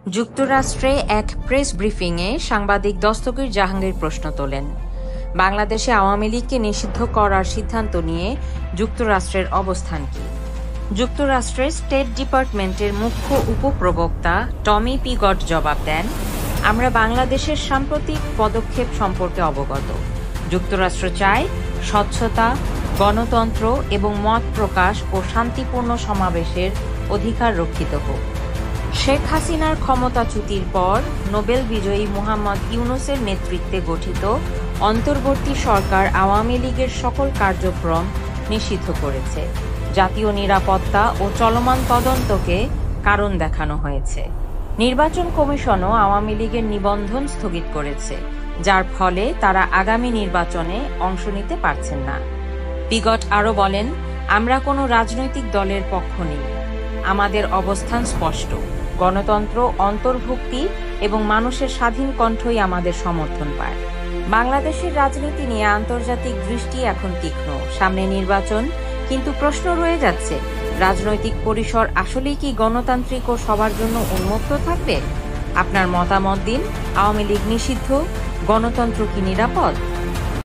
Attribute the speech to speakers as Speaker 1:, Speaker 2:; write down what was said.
Speaker 1: যুক্তরাষ্ট্রে এক প্রেস ব্রিফিংয়ে সাংবাদিক দস্তগীর জাহাঙ্গীর প্রশ্ন তোলেন, বাংলাদেশে আওয়ামী লীগকে নিষিদ্ধ করার সিদ্ধান্ত নিয়ে যুক্তরাষ্ট্রের অবস্থান কী? যুক্তরাষ্ট্রের স্টেট ডিপার্টমেন্টের মুখ্য উপপ্রবক্তা টমি পিগট জবাব দেন, আমরা বাংলাদেশের সাম্প্রতিক পদক্ষেপ সম্পর্কে অবগত। যুক্তরাষ্ট্র চায় স্বচ্ছতা, গণতন্ত্র এবং মত প্রকাশ ও শান্তিপূর্ণ সমাবেশের অধিকার রক্ষিত হোক। শেখ হাসিনার ক্ষমতাচ্যুতির পর নোবেল বিজয়ী মোহাম্মদ ইউনূসের নেতৃত্বে গঠিত অন্তর্বর্তী সরকার আওয়ামী লীগের সকল কার্যক্রম নিষিদ্ধ করেছে। জাতীয় নিরাপত্তা ও চলমান তদন্তকে কারণ দেখানো হয়েছে। নির্বাচন কমিশনও আওয়ামী লীগের নিবন্ধন স্থগিত করেছে, যার ফলে তারা আগামী নির্বাচনে অংশ নিতে পারছেন না। পিগট আরও বলেন, আমরা কোনো রাজনৈতিক দলের পক্ষ নেই। আমাদের অবস্থান স্পষ্ট, গণতন্ত্র, অন্তর্ভুক্তি এবং মানুষের স্বাধীন কণ্ঠই আমাদের সমর্থন পায়। বাংলাদেশের রাজনীতি নিয়ে আন্তর্জাতিক দৃষ্টি এখন তীক্ষ্ণ। সামনে নির্বাচন, কিন্তু প্রশ্ন রয়ে যাচ্ছে, রাজনৈতিক পরিসর আসলেই কি গণতান্ত্রিক ও সবার জন্য উন্মুক্ত থাকবে? আপনার মতামত দিন। আওয়ামী লীগ নিষিদ্ধ, গণতন্ত্র কি নিরাপদ?